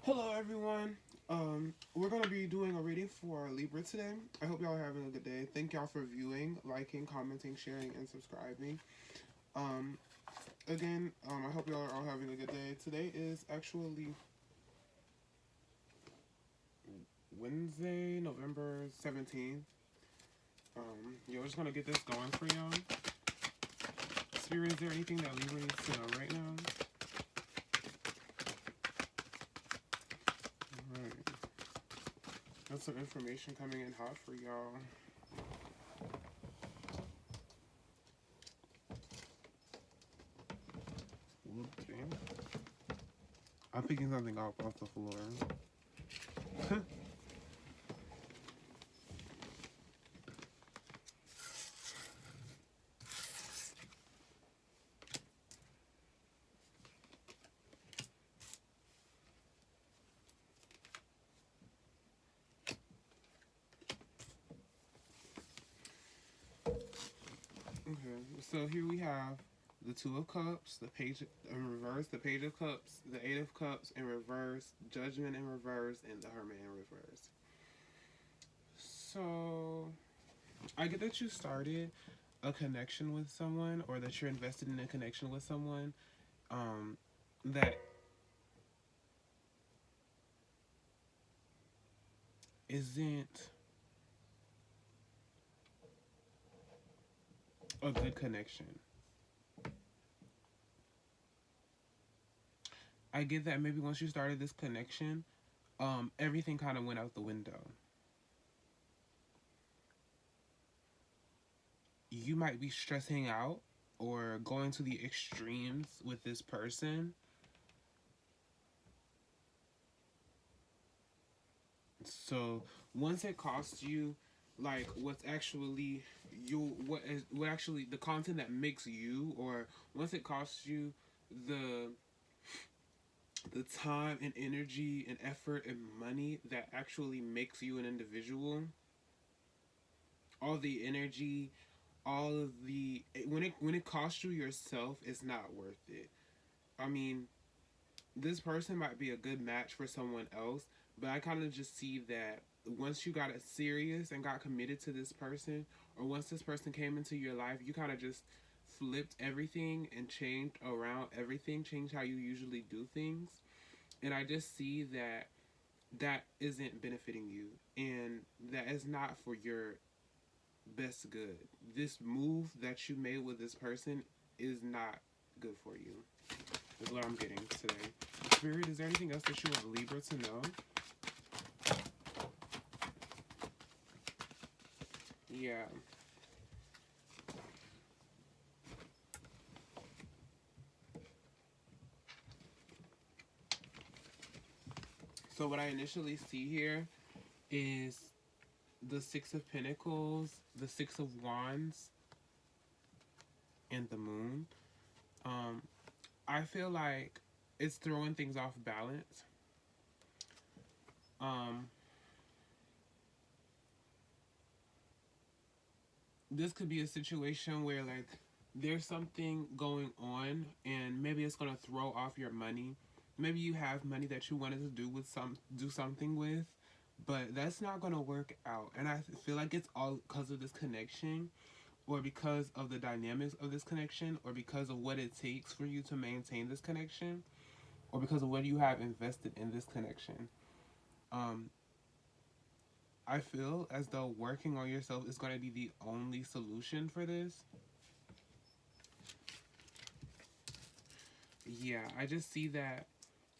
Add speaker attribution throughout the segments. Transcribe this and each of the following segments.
Speaker 1: Hello, everyone. We're going to be doing a reading for Libra today. I hope y'all are having a good day. Thank y'all for viewing, liking, commenting, sharing, and subscribing. Um, I hope y'all are all having a good day. Today is actually Wednesday, November 17th. We're just going to get this going for y'all. Spirit, is there anything that Libra needs to know right now? Alright. Got some information coming in hot for y'all. Okay. I'm picking something up off the floor. Okay, so here we have the Two of Cups, the Page in reverse, the Page of Cups, the Eight of Cups in reverse, Judgment in reverse, and the Hermit in reverse. So I get that you started a connection with someone, or that you're invested in a connection with someone that isn't a good connection. I get that maybe once you started this connection, everything kind of went out the window. You might be stressing out or going to the extremes with this person. So once it costs you, like, what's actually what actually the content that makes you, or once it costs you the the time and energy and effort and money that actually makes you an individual, all the energy, all of the when it costs you yourself, it's not worth it. I mean, this person might be a good match for someone else, but I kind of just see that once you got it serious and got committed to this person, or once this person came into your life, you kind of just flipped everything and changed around everything, changed how you usually do things. And I just see that that isn't benefiting you, and that is not for your best good. This move that you made with this person is not good for you, is what I'm getting today. Spirit, is there anything else that you want Libra to know? Yeah. So what I initially see here is the Six of Pentacles, the Six of Wands, and the Moon. Um, I feel like it's throwing things off balance. Um, this could be a situation where, like, there's something going on and maybe it's gonna throw off your money. Maybe you have money that you wanted to do something with, but that's not gonna work out. And I feel like it's all because of this connection, or because of the dynamics of this connection, or because of what it takes for you to maintain this connection, or because of what you have invested in this connection. Um, I feel as though working on yourself is going to be the only solution for this. Yeah, I just see that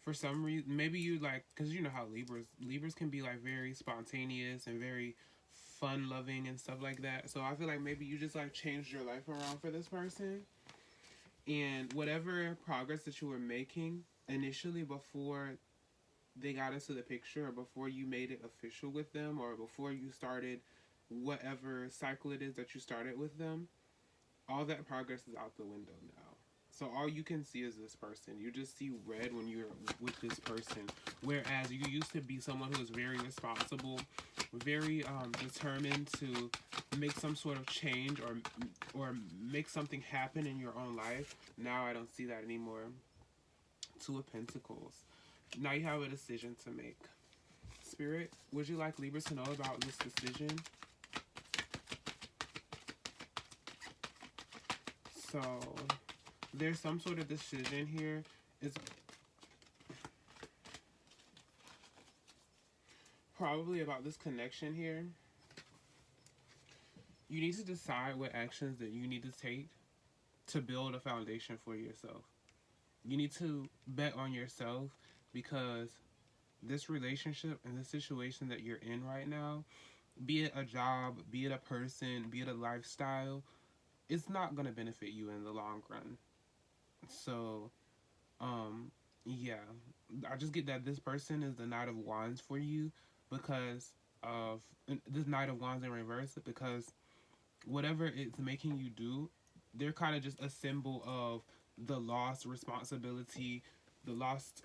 Speaker 1: for some reason, maybe you like, because you know how Libras can be like very spontaneous and very fun loving and stuff like that. So I feel like maybe you just like changed your life around for this person, and whatever progress that you were making initially before they got into the picture, or before you made it official with them, or before you started whatever cycle it is that you started with them, all that progress is out the window now. So all you can see is this person. You just see red when you're with this person. Whereas you used to be someone who was very responsible, very determined to make some sort of change, or make something happen in your own life. Now I don't see that anymore. Two of Pentacles. Now you have a decision to make. Spirit, would you like Libra to know about this decision? So, there's some sort of decision here. It's probably about this connection here. You need to decide what actions that you need to take to build a foundation for yourself. You need to bet on yourself, because this relationship and the situation that you're in right now, be it a job, be it a person, be it a lifestyle, it's not going to benefit you in the long run. So, yeah, I just get that this person is the Knight of Wands for you, because of this Knight of Wands in reverse, because whatever it's making you do, they're kind of just a symbol of the lost responsibility, the lost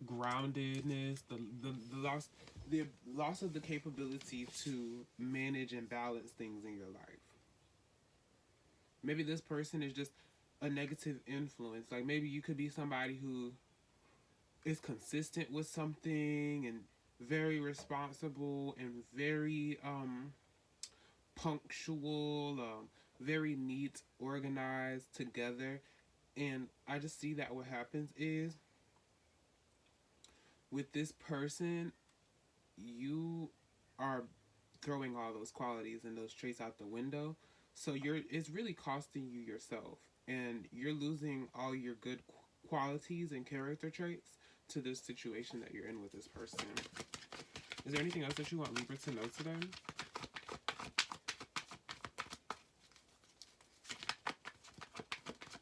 Speaker 1: groundedness, the loss of the capability to manage and balance things in your life. Maybe this person is just a negative influence. Like, maybe you could be somebody who is consistent with something and very responsible and very punctual, very neat, organized, together. And I just see that what happens is, with this person, you are throwing all those qualities and those traits out the window. So it's really costing you yourself, and you're losing all your good qualities and character traits to this situation that you're in with this person. Is there anything else that you want Libra to know today?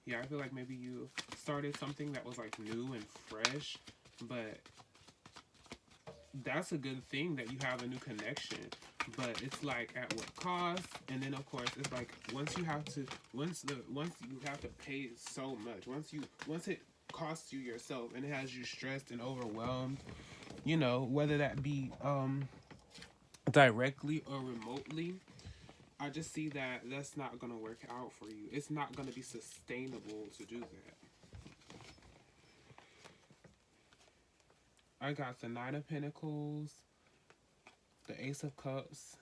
Speaker 1: Yeah, I feel like maybe you started something that was like new and fresh, but that's a good thing that you have a new connection. But it's like, at what cost? And then of course it's like, once you have to pay so much, once it costs you yourself and it has you stressed and overwhelmed, you know, whether that be directly or remotely, I just see that that's not going to work out for you. It's not going to be sustainable to do that. I got the Nine of Pentacles, the Ace of Cups,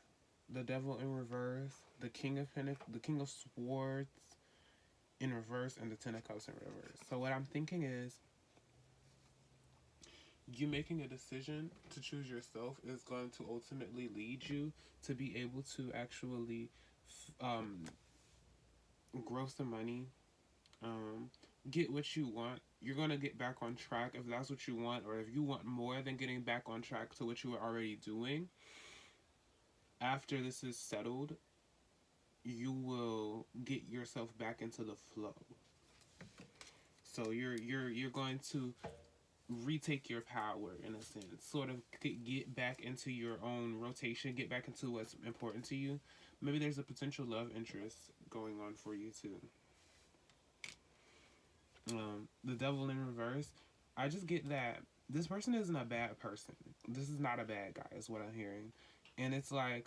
Speaker 1: the Devil in reverse, the King of Pentacles, the King of Swords in reverse, and the Ten of Cups in reverse. So what I'm thinking is, you making a decision to choose yourself is going to ultimately lead you to be able to actually grow some money, get what you want. You're going to get back on track if that's what you want, or if you want more than getting back on track to what you were already doing. After this is settled, you will get yourself back into the flow. So you're going to retake your power, in a sense, sort of get back into your own rotation, get back into what's important to you. Maybe there's a potential love interest going on for you too. The Devil in reverse, I just get that this person isn't a bad person. This is not a bad guy, is what I'm hearing. And it's like,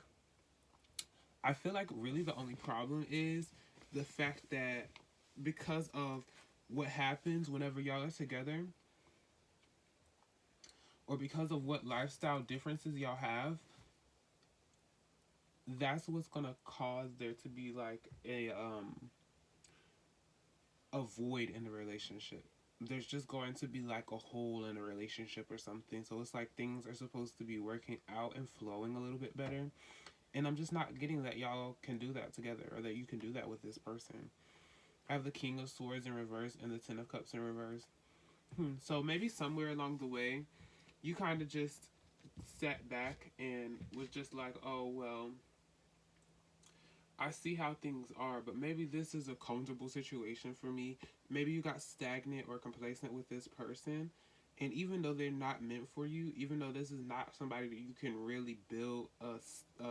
Speaker 1: I feel like really the only problem is the fact that, because of what happens whenever y'all are together, or because of what lifestyle differences y'all have, that's what's gonna cause there to be like a void in the relationship. There's just going to be like a hole in a relationship or something. So it's like things are supposed to be working out and flowing a little bit better. And I'm just not getting that y'all can do that together, or that you can do that with this person. I have the King of Swords in reverse and the Ten of Cups in reverse. So maybe somewhere along the way, you kind of just sat back and was just like, oh, well, I see how things are, but maybe this is a comfortable situation for me. Maybe you got stagnant or complacent with this person. And even though they're not meant for you, even though this is not somebody that you can really build a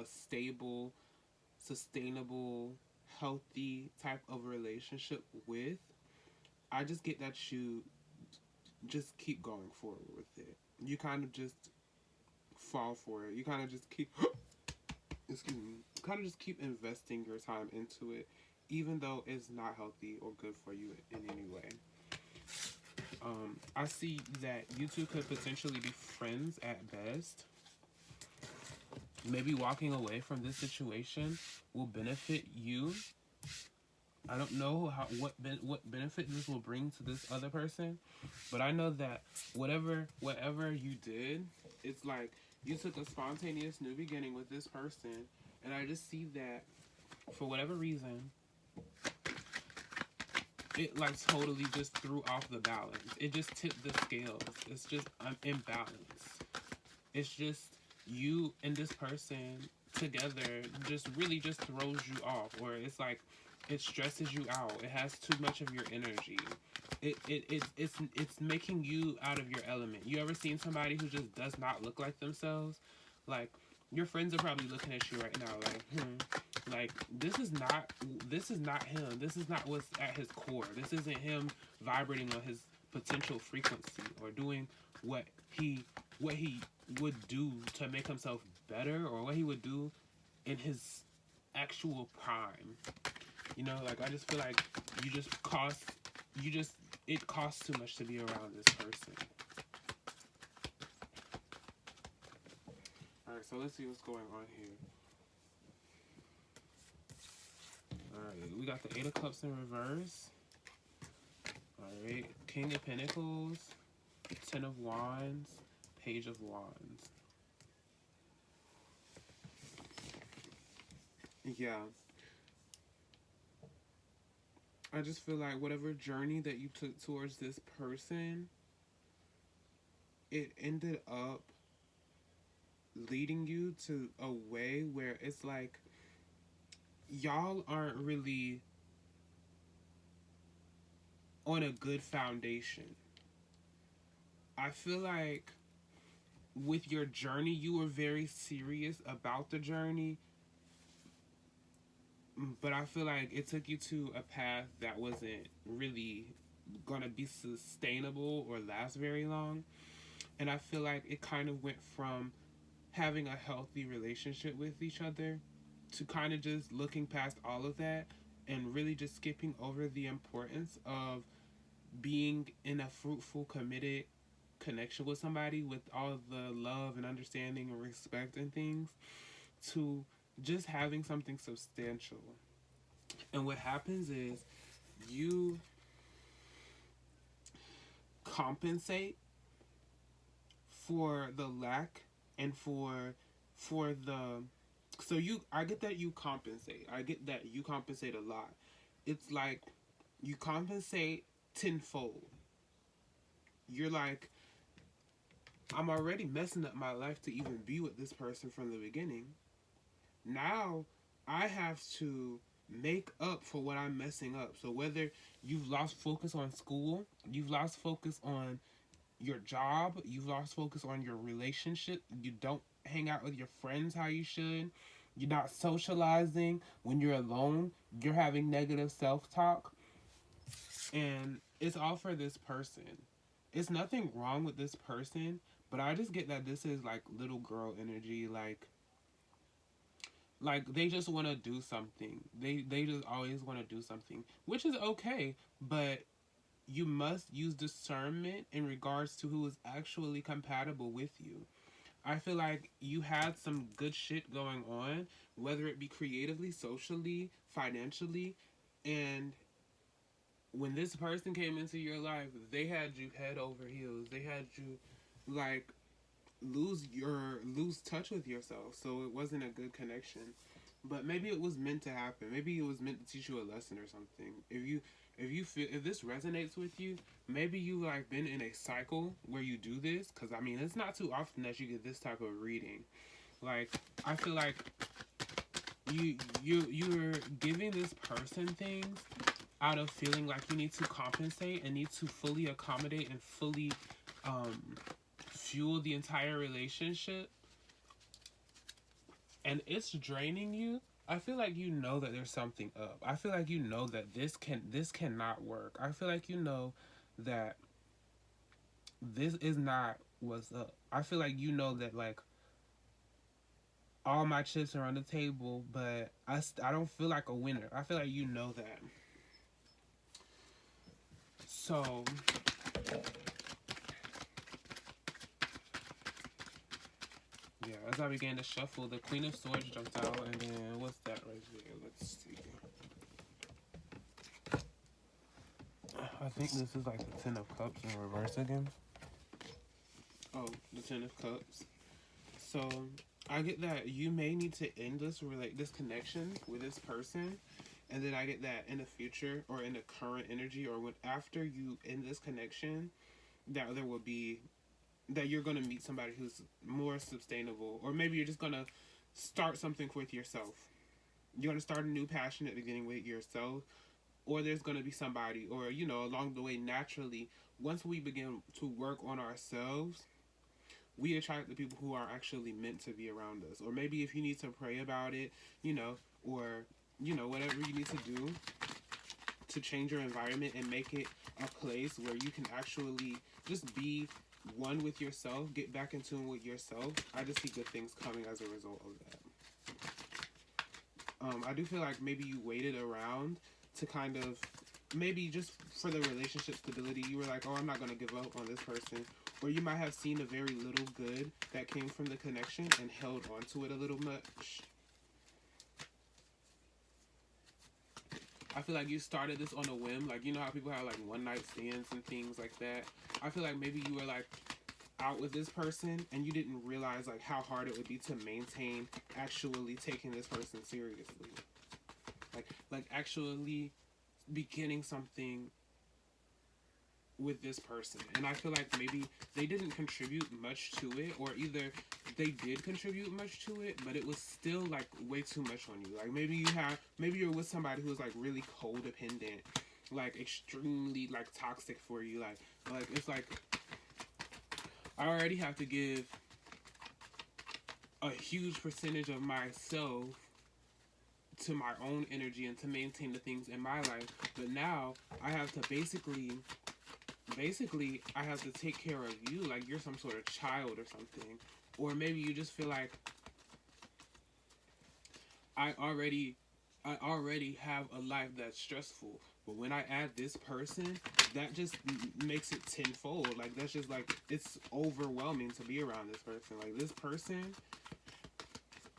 Speaker 1: stable, sustainable, healthy type of relationship with, I just get that you just keep going forward with it. You kind of just fall for it. You kind of just keep excuse me, kind of just keep investing your time into it, even though it's not healthy or good for you in any way. I see that you two could potentially be friends at best. Maybe walking away from this situation will benefit you. I don't know what benefit this will bring to this other person, but I know that whatever you did, it's like you took a spontaneous new beginning with this person, and I just see that for whatever reason, it like totally just threw off the balance. It just tipped the scales. It's just imbalance. It's just you and this person together just really just throws you off, or it's like it stresses you out. It has too much of your energy. It's making you out of your element. You ever seen somebody who just does not look like themselves? Like your friends are probably looking at you right now, like this is not him. This is not what's at his core. This isn't him vibrating on his potential frequency or doing what he would do to make himself better, or what he would do in his actual prime. You know, like I just feel like it costs too much to be around this person. Alright, so let's see what's going on here. Alright, we got the Eight of Cups in reverse. Alright, King of Pentacles, Ten of Wands, Page of Wands. Yeah. I just feel like whatever journey that you took towards this person, it ended up leading you to a way where it's like y'all aren't really on a good foundation. I feel like with your journey, you were very serious about the journey, but I feel like it took you to a path that wasn't really gonna be sustainable or last very long. And I feel like it kind of went from having a healthy relationship with each other to kind of just looking past all of that and really just skipping over the importance of being in a fruitful, committed connection with somebody with all the love and understanding and respect and things, to just having something substantial. And what happens is you compensate for the lack and for the I get that you compensate. I get that you compensate a lot. It's like you compensate tenfold. You're like, I'm already messing up my life to even be with this person from the beginning. Now I have to make up for what I'm messing up. So whether you've lost focus on school, you've lost focus on your job, you've lost focus on your relationship, you don't hang out with your friends how you should, you're not socializing, when you're alone, you're having negative self-talk, and it's all for this person. It's nothing wrong with this person, but I just get that this is like little girl energy, like they just want to do something. They just always want to do something, which is okay, but you must use discernment in regards to who is actually compatible with you. I feel like you had some good shit going on, whether it be creatively, socially, financially, and when this person came into your life, they had you head over heels. They had you like lose touch with yourself. So it wasn't a good connection. But maybe it was meant to happen. Maybe it was meant to teach you a lesson or something. If this resonates with you, maybe you like been in a cycle where you do this, because I mean it's not too often that you get this type of reading. Like I feel like you're giving this person things out of feeling like you need to compensate and need to fully accommodate and fully fuel the entire relationship, and it's draining you. I feel like you know that there's something up. I feel like you know that this cannot work. I feel like you know that this is not what's up. I feel like you know that like all my chips are on the table, but I don't feel like a winner. I feel like you know that. So Yeah, as I began to shuffle, the Queen of Swords jumped out, and then what's that right there? Let's see. I think this is like the Ten of Cups in reverse again. Oh, the Ten of Cups. So I get that you may need to end this connection with this person, and then I get that in the future or in the current energy or when after you end this connection, that there will be that you're gonna meet somebody who's more sustainable, or maybe you're just gonna start something with yourself. You're gonna start a new passion at the beginning with yourself, or there's gonna be somebody, or along the way naturally. Once we begin to work on ourselves, we attract the people who are actually meant to be around us. Or maybe if you need to pray about it, or whatever you need to do to change your environment and make it a place where you can actually just be one with yourself, get back in tune with yourself. I just see good things coming as a result of that. I do feel like maybe you waited around to kind of, maybe just for the relationship stability, you were like, oh, I'm not going to give up on this person. Or you might have seen a very little good that came from the connection and held on to it a little much. I feel like you started this on a whim. Like, you know how people have like one night stands and things like that. I feel like maybe you were like out with this person and you didn't realize like how hard it would be to maintain actually taking this person seriously. Like actually beginning something with this person. And I feel like maybe they didn't contribute much to it, or either they did contribute much to it, but it was still like way too much on you. Like maybe you're with somebody who is like really codependent, like extremely like toxic for you. Like it's like I already have to give a huge percentage of myself to my own energy and to maintain the things in my life, but now I have to basically I have to take care of you like you're some sort of child or something. Or maybe you just feel like I already have a life that's stressful, but when I add this person, that just makes it tenfold. Like that's just like, it's overwhelming to be around this person. Like this person,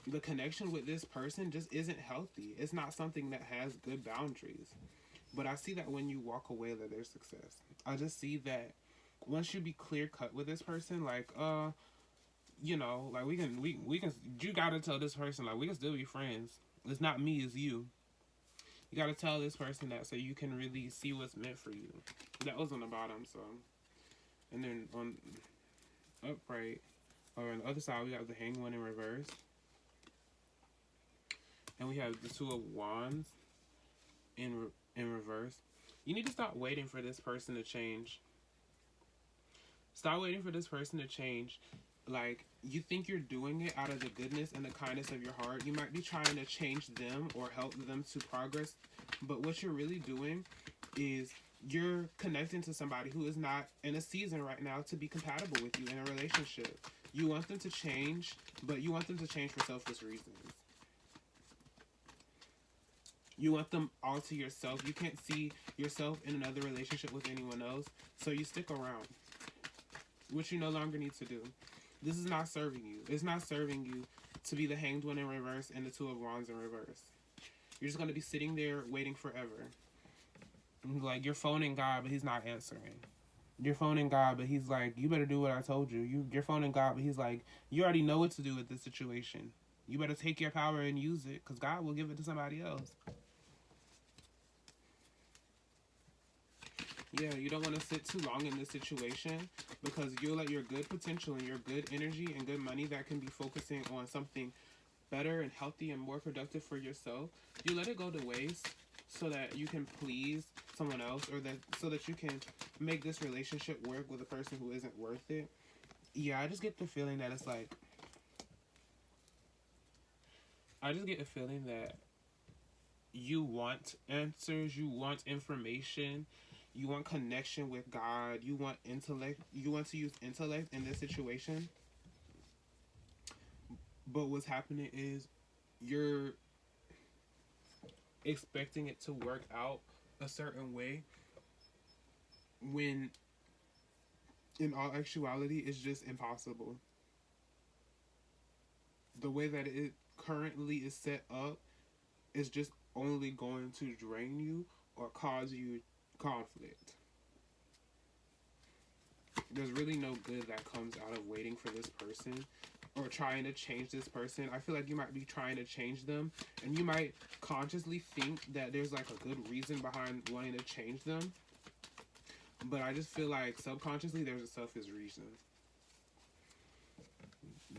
Speaker 1: the connection with this person just isn't healthy. It's not something that has good boundaries. But I see that when you walk away that there's success. I just see that once you be clear cut with this person, like, like we can, you gotta tell this person, like, we can still be friends. It's not me, it's you. You gotta tell this person that so you can really see what's meant for you. That was on the bottom, so. And then on upright, or on the other side, we have the Hanged One in reverse. And we have the Two of Wands in reverse. You need to stop waiting for this person to change. Stop waiting for this person to change. Like, you think you're doing it out of the goodness and the kindness of your heart. You might be trying to change them or help them to progress. But what you're really doing is you're connecting to somebody who is not in a season right now to be compatible with you in a relationship. You want them to change, but you want them to change for selfish reasons. You want them all to yourself. You can't see yourself in another relationship with anyone else, so you stick around, which you no longer need to do. This is not serving you. It's not serving you to be the Hanged One in reverse and the Two of Wands in reverse. You're just going to be sitting there waiting forever. Like, you're phoning God, but he's not answering. You're phoning God, but he's like, you better do what I told you. You're phoning God, but he's like, you already know what to do with this situation. You better take your power and use it, because God will give it to somebody else. Yeah, you don't want to sit too long in this situation, because you'll let your good potential and your good energy and good money that can be focusing on something better and healthy and more productive for yourself, you let it go to waste so that you can please someone else, or so that you can make this relationship work with a person who isn't worth it. Yeah, I just get the feeling that it's like, I just get a feeling that you want answers, you want information, you want connection with God, you want intellect, you want to use intellect in this situation. But what's happening is you're expecting it to work out a certain way when in all actuality, it's just impossible. The way that it currently is set up is just only going to drain you or cause you conflict. There's really no good that comes out of waiting for this person or trying to change this person. I feel like you might be trying to change them, and you might consciously think that there's like a good reason behind wanting to change them, but I just feel like subconsciously there's a selfish reason.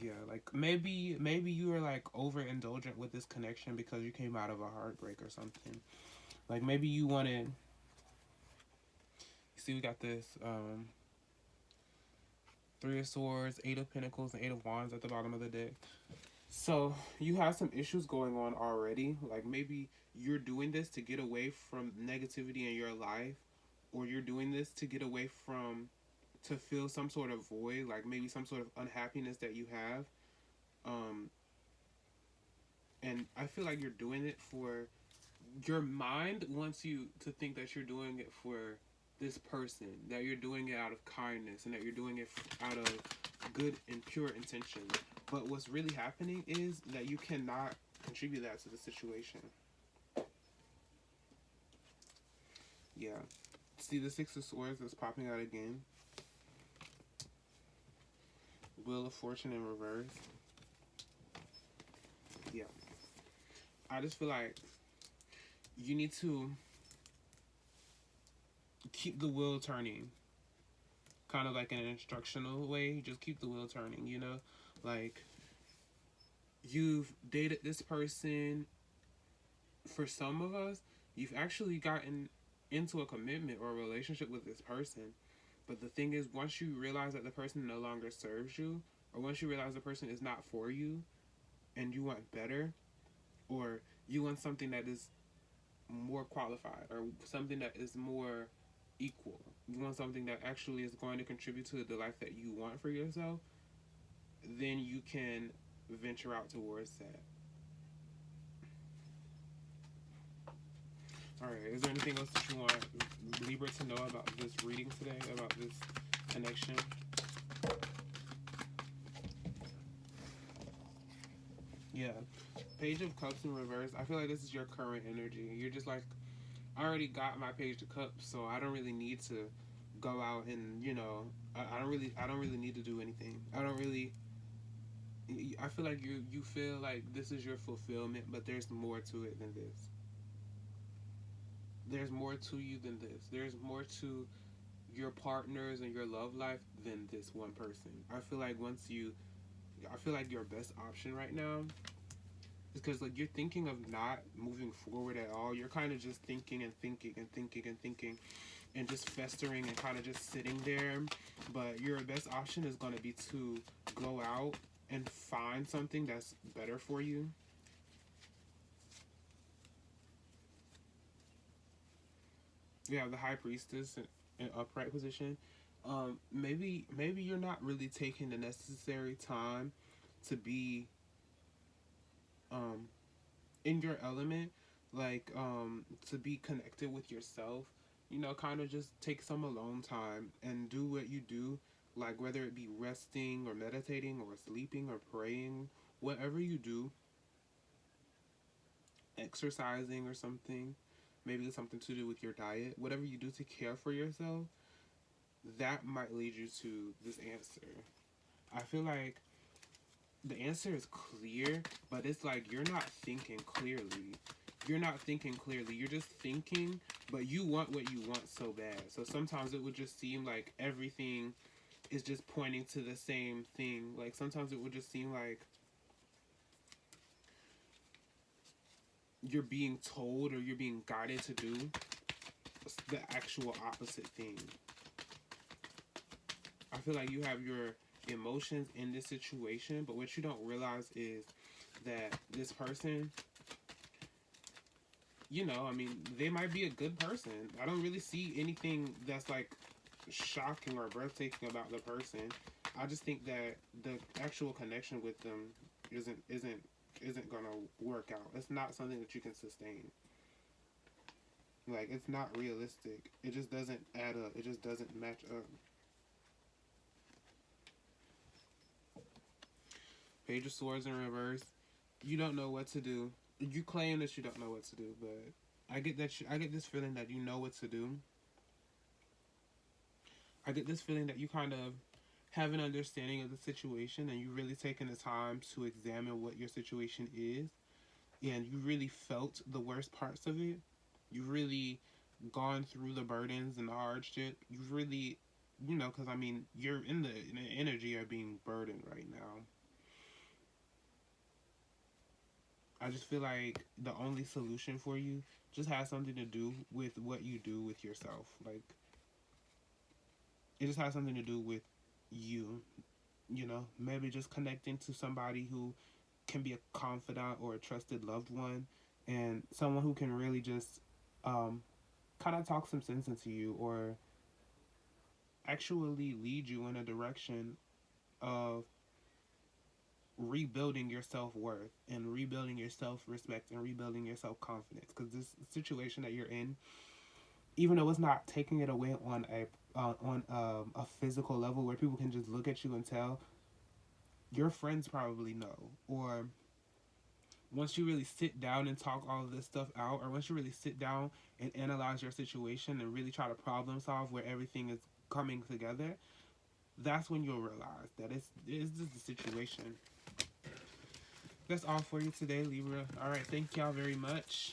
Speaker 1: Yeah, like maybe you were like overindulgent with this connection because you came out of a heartbreak or something. Like maybe you wanted. You see, we got this Three of Swords, Eight of Pentacles, and Eight of Wands at the bottom of the deck. So you have some issues going on already. Like maybe you're doing this to get away from negativity in your life, or you're doing this to get away from to fill some sort of void, like maybe some sort of unhappiness that you have. Um, and I feel like you're doing it for your mind wants you to think that you're doing it for this person, that you're doing it out of kindness, and that you're doing it out of good and pure intention. But what's really happening is that you cannot contribute that to the situation. Yeah. See the Six of Swords that's popping out again. Wheel of Fortune in reverse. Yeah. I just feel like you need to keep the wheel turning. Kind of like in an instructional way. Just keep the wheel turning, you know? Like, you've dated this person. For some of us, you've actually gotten into a commitment or a relationship with this person. But the thing is, once you realize that the person no longer serves you, or once you realize the person is not for you, and you want better, or you want something that is more qualified, or something that is more equal, you want something that actually is going to contribute to the life that you want for yourself, then you can venture out towards that. Alright, is there anything else that you want Libra to know about this reading today, about this connection? Yeah. Page of Cups in reverse. I feel like this is your current energy. You're just like, I already got my Page of Cups, so I don't really need to go out and, you know, I don't really need to do anything. I feel like you feel like this is your fulfillment, but there's more to it than this. There's more to you than this. There's more to your partners and your love life than this one person. I feel like your best option right now is because like you're thinking of not moving forward at all. You're kind of just thinking and thinking and thinking and thinking and just festering and kind of just sitting there. But your best option is going to be to go out and find something that's better for you. You have the High Priestess in upright position. Maybe you're not really taking the necessary time to be um, in your element, like to be connected with yourself. You know, kind of just take some alone time and do what you do, like whether it be resting or meditating or sleeping or praying, whatever you do, exercising or something. Maybe it's something to do with your diet. Whatever you do to care for yourself, that might lead you to this answer. I feel like the answer is clear, but it's like you're not thinking clearly. You're not thinking clearly. You're just thinking, but you want what you want so bad. So sometimes it would just seem like everything is just pointing to the same thing. Like sometimes it would just seem like you're being told or you're being guided to do the actual opposite thing. I feel like you have your emotions in this situation, but what you don't realize is that this person, you know, I mean, they might be a good person. I don't really see anything that's like shocking or breathtaking about the person. I just think that the actual connection with them isn't gonna work out. It's not something that you can sustain. Like it's not realistic. It just doesn't add up. It just doesn't match up. Page of Swords in reverse. You don't know what to do. You claim that you don't know what to do, but I get this feeling that you know what to do. I get this feeling that you kind of have an understanding of the situation and you really taking the time to examine what your situation is, and you really felt the worst parts of it. You've really gone through the burdens and the hardship. You've really, because I mean, you're in the energy of being burdened right now. I just feel like the only solution for you just has something to do with what you do with yourself. Like, it just has something to do with you, maybe just connecting to somebody who can be a confidant or a trusted loved one, and someone who can really just kind of talk some sense into you, or actually lead you in a direction of rebuilding your self-worth and rebuilding your self-respect and rebuilding your self-confidence, because this situation that you're in, even though it's not taking it away on a physical level where people can just look at you and tell, your friends probably know. Or once you really sit down and talk all of this stuff out, or once you really sit down and analyze your situation and really try to problem solve where everything is coming together, that's when you'll realize that it's just the situation. That's all for you today, Libra. All right, thank y'all very much.